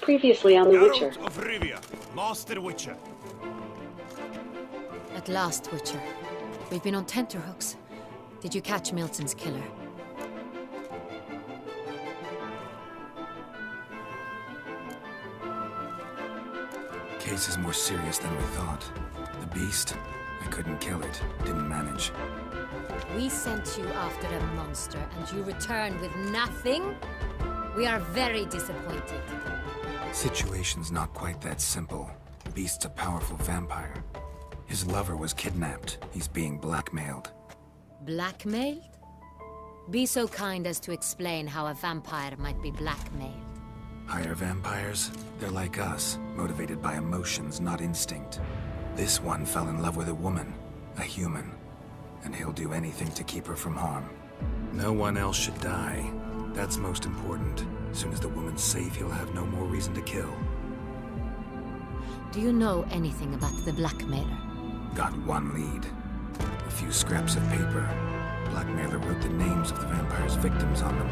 Previously on The Witcher. Geralt of Rivia, Master Witcher. At last, Witcher. We've been on tenterhooks. Did you catch Milton's killer? Case is more serious than we thought. The beast, I couldn't kill it. Didn't manage. We sent you after a monster, and you returned with nothing? We are very disappointed. Situation's not quite that simple. Beast's a powerful vampire. His lover was kidnapped. He's being blackmailed. Blackmailed? Be so kind as to explain how a vampire might be blackmailed. Higher vampires? They're like us, motivated by emotions, not instinct. This one fell in love with a woman, a human, and he'll do anything to keep her from harm. No one else should die. That's most important. As soon as the woman's safe, he'll have no more reason to kill. Do you know anything about the blackmailer? Got one lead. A few scraps of paper. Blackmailer wrote the names of the vampire's victims on them.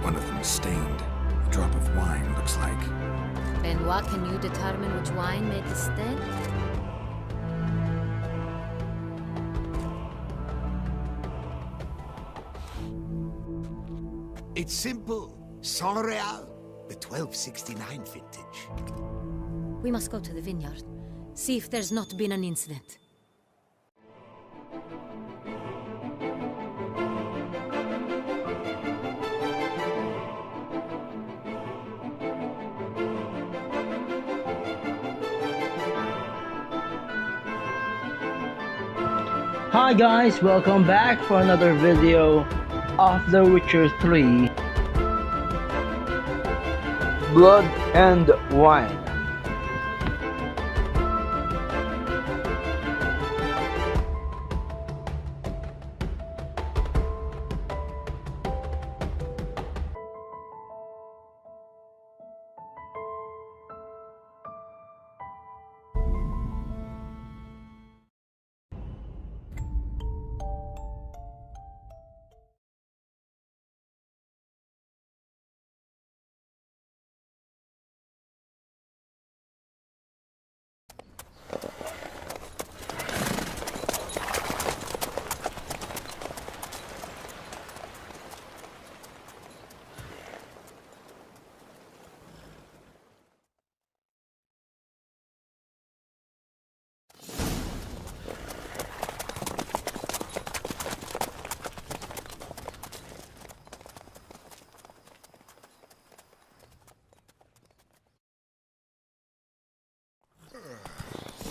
One of them stained. A drop of wine, looks like. Benoit, can you determine which wine made the stain? It's simple. Saint Real, the 1269 vintage. We must go to the vineyard. See if there's not been an incident. Hi guys, welcome back for another video of The Witcher 3 Blood and Wine.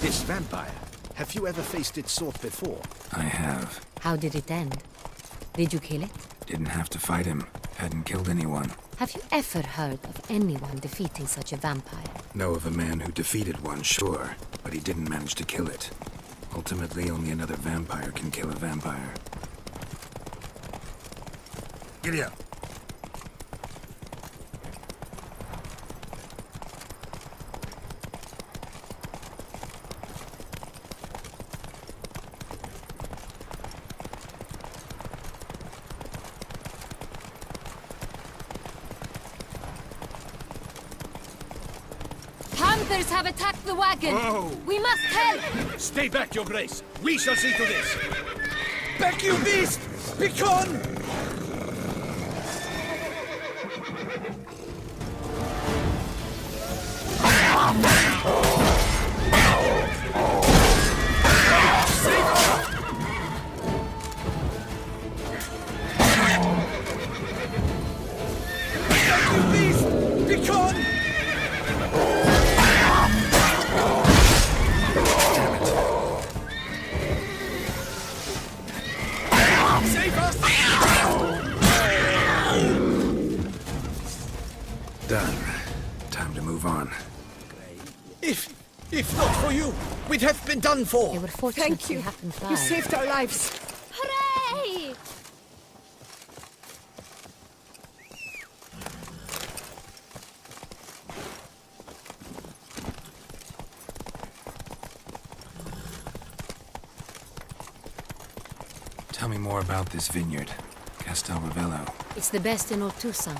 This vampire, have you ever faced its sort before? I have. How did it end? Did you kill it? Didn't have to fight him. Hadn't killed anyone. Have you ever heard of anyone defeating such a vampire? Know of a man who defeated one, sure, but he didn't manage to kill it. Ultimately, only another vampire can kill a vampire. Giddy up. Panthers have attacked the wagon! Whoa. We must help! Stay back, Your Grace. We shall see to this. Back, you beast! Begone! Done. Time to move on. If not for you, we'd have been done for. They were fortunate Thank you. we happened by. You saved our lives. Hooray! Tell me more about this vineyard. Castel Ravello. It's the best in Ortusa.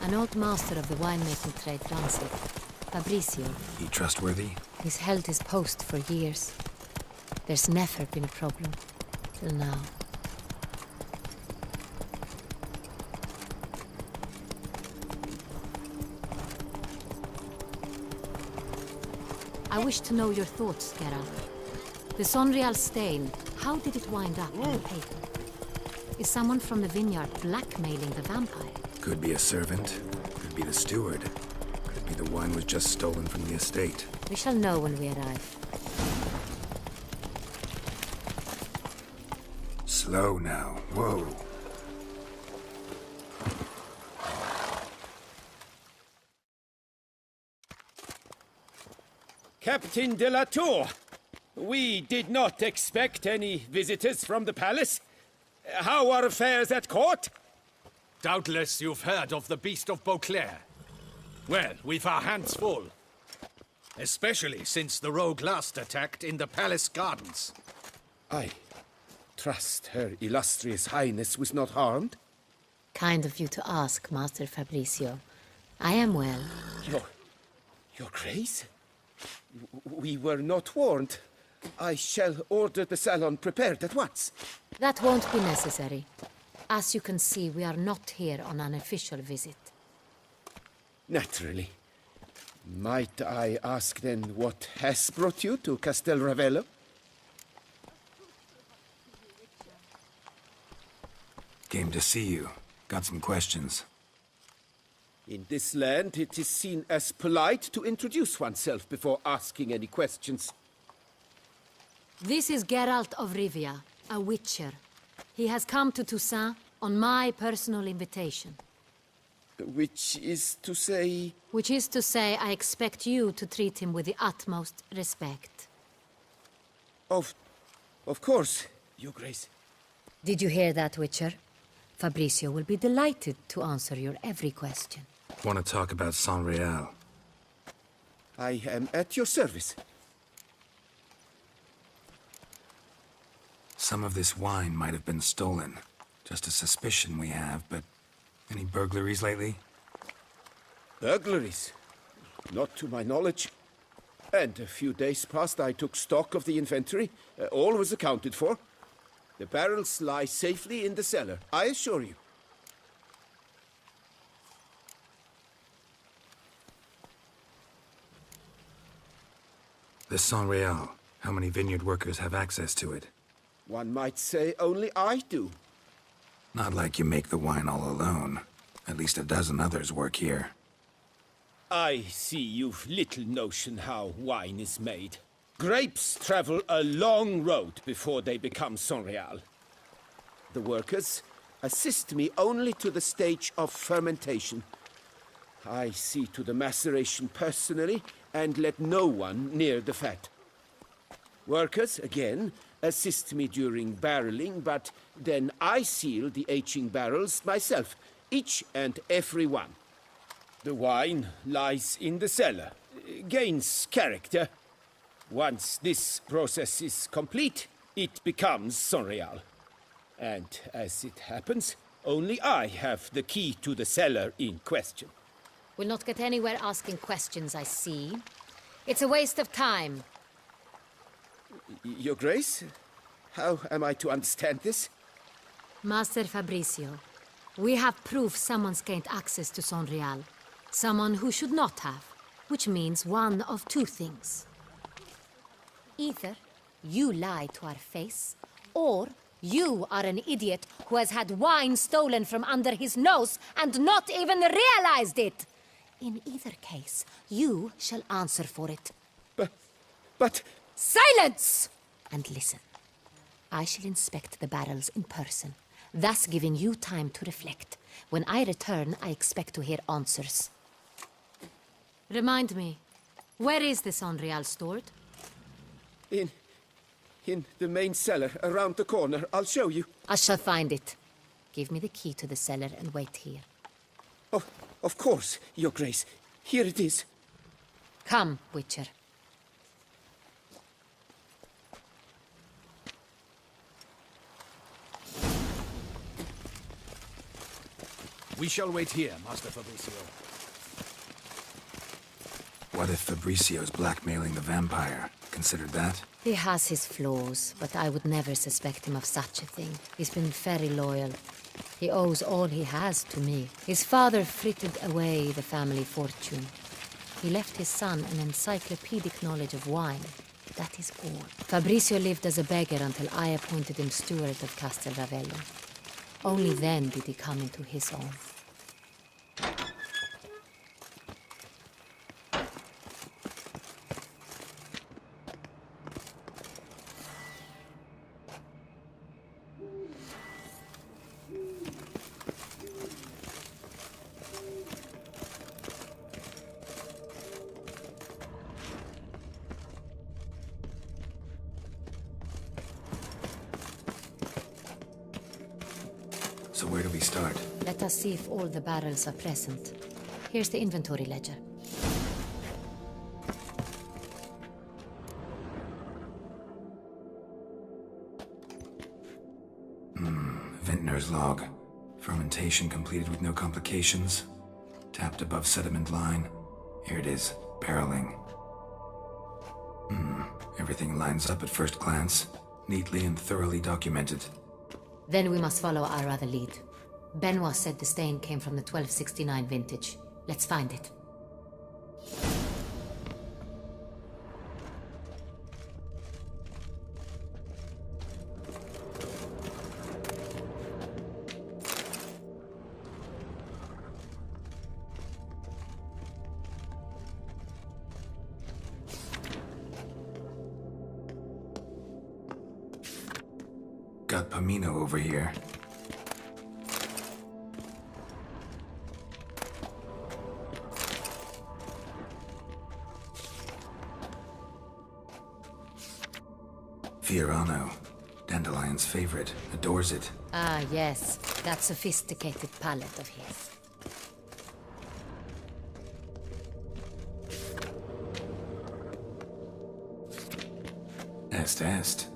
An old master of the winemaking trade runs it. Fabrizio. He trustworthy? He's held his post for years. There's never been a problem. Till now. I wish to know your thoughts, Geralt. The Sonreal stain, how did it wind up in the paper? Is someone from the vineyard blackmailing the vampire? Could be a servant. Could be the steward. Could be the wine was just stolen from the estate. We shall know when we arrive. Slow now. Whoa. Captain de la Tour, we did not expect any visitors from the palace. How are affairs at court? Doubtless you've heard of the Beast of Beauclair. Well, we've our hands full. Especially since the rogue last attacked in the palace gardens. I trust Her Illustrious Highness was not harmed? Kind of you to ask, Master Fabrizio. I am well. Your Grace? We were not warned. I shall order the salon prepared at once. That won't be necessary. As you can see, we are not here on an official visit. Naturally. Might I ask then what has brought you to Castel Ravello? Came to see you. Got some questions. In this land, it is seen as polite to introduce oneself before asking any questions. This is Geralt of Rivia, a witcher. He has come to Toussaint on my personal invitation. Which is to say... Which is to say, I expect you to treat him with the utmost respect. Of course, Your Grace. Did you hear that, Witcher? Fabrizio will be delighted to answer your every question. Want to talk about Sonreal? I am at your service. Some of this wine might have been stolen. Just a suspicion we have, but any burglaries lately? Burglaries? Not to my knowledge. And a few days past I took stock of the inventory. All was accounted for. The barrels lie safely in the cellar, I assure you. The Sonreal. How many vineyard workers have access to it? One might say only I do. Not like you make the wine all alone. At least a dozen others work here. I see you've little notion how wine is made. Grapes travel a long road before they become Sonreal. The workers assist me only to the stage of fermentation. I see to the maceration personally and let no one near the fat. Workers, again, assist me during barreling, but then I seal the aging barrels myself, each and every one. The wine lies in the cellar, gains character. Once this process is complete, it becomes Sonreal. And as it happens, only I have the key to the cellar in question. We'll not get anywhere asking questions, I see. It's a waste of time. Your Grace, how am I to understand this? Master Fabrizio, we have proof someone's gained access to Sonreal. Someone who should not have, which means one of two things. Either you lie to our face, or you are an idiot who has had wine stolen from under his nose and not even realized it. In either case, you shall answer for it. But... Silence! And listen. I shall inspect the barrels in person, thus giving you time to reflect. When I return, I expect to hear answers. Remind me, where is the Sonreal stored? In the main cellar, around the corner. I'll show you. I shall find it. Give me the key to the cellar and wait here. Oh, of course, Your Grace. Here it is. Come, Witcher. We shall wait here, Master Fabricio. What if Fabricio's blackmailing the vampire? Considered that? He has his flaws, but I would never suspect him of such a thing. He's been very loyal. He owes all he has to me. His father frittered away the family fortune. He left his son an encyclopedic knowledge of wine. That is all. Fabricio lived as a beggar until I appointed him steward of Castel Ravello. Only then did he come into his own. So where do we start? Let us see if all the barrels are present. Here's the inventory ledger. Vintner's log. Fermentation completed with no complications. Tapped above sediment line. Here it is. Barreling. Everything lines up at first glance. Neatly and thoroughly documented. Then we must follow our other lead. Benoit said the stain came from the 1269 vintage. Let's find it. Got Pomino over here. Fiorano. Dandelion's favorite. Adores it. Ah, yes. That sophisticated palate of his. Est.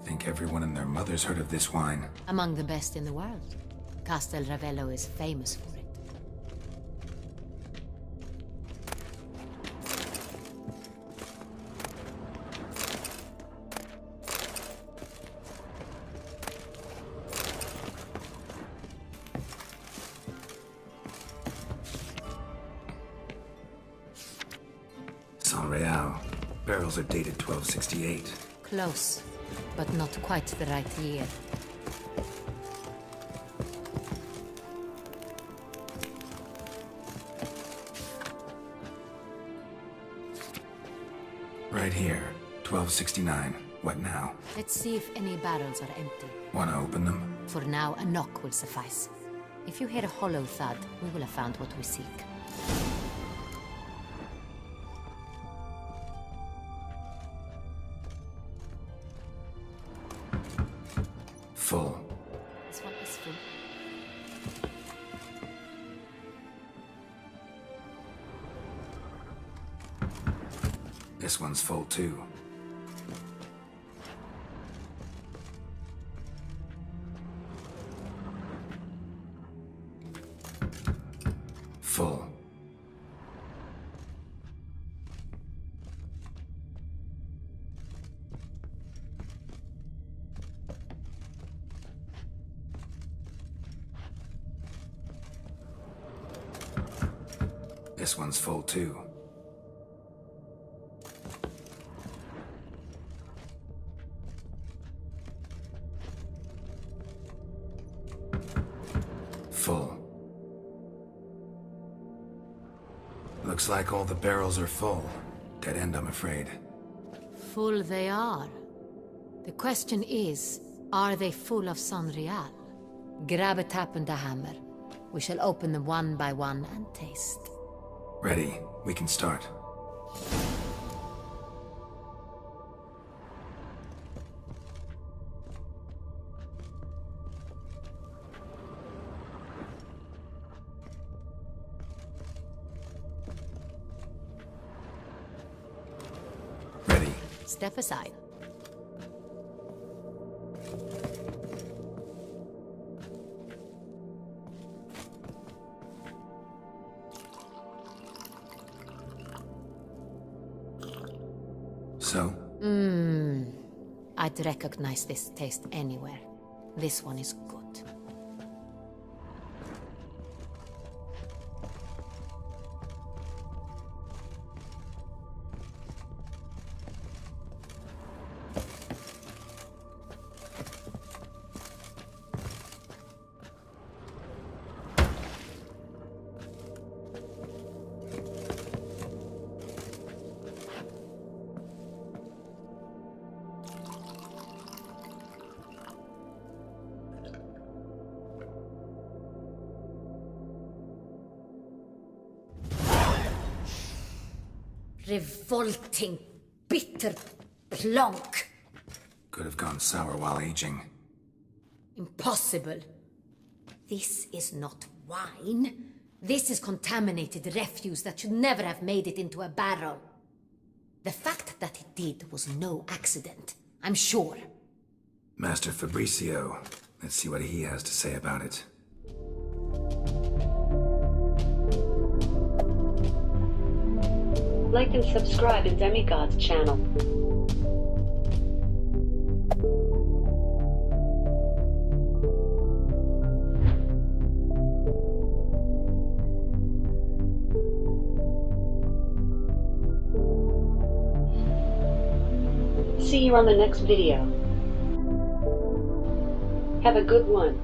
Think everyone and their mother's heard of this wine. Among the best in the world. Castel Ravello is famous for it. Sanreal. Barrels are dated 1268. Close, but not quite the right year. Right here. 1269. What now? Let's see if any barrels are empty. Wanna open them? For now, a knock will suffice. If you hear a hollow thud, we will have found what we seek. Full. This one is full. This one's full too. Full. This one's full too. Full. Looks like all the barrels are full. Dead end, I'm afraid. Full they are. The question is, are they full of Sanreal? Grab a tap and a hammer. We shall open them one by one and taste. Ready. We can start. Ready. Step aside. So? I'd recognize this taste anywhere. This one is good. Revolting, bitter plonk. Could have gone sour while aging. Impossible. This is not wine. This is contaminated refuse that should never have made it into a barrel. The fact that it did was no accident, I'm sure. Master Fabricio. Let's see what he has to say about it. Like and subscribe in Demigod's channel. See you on the next video. Have a good one.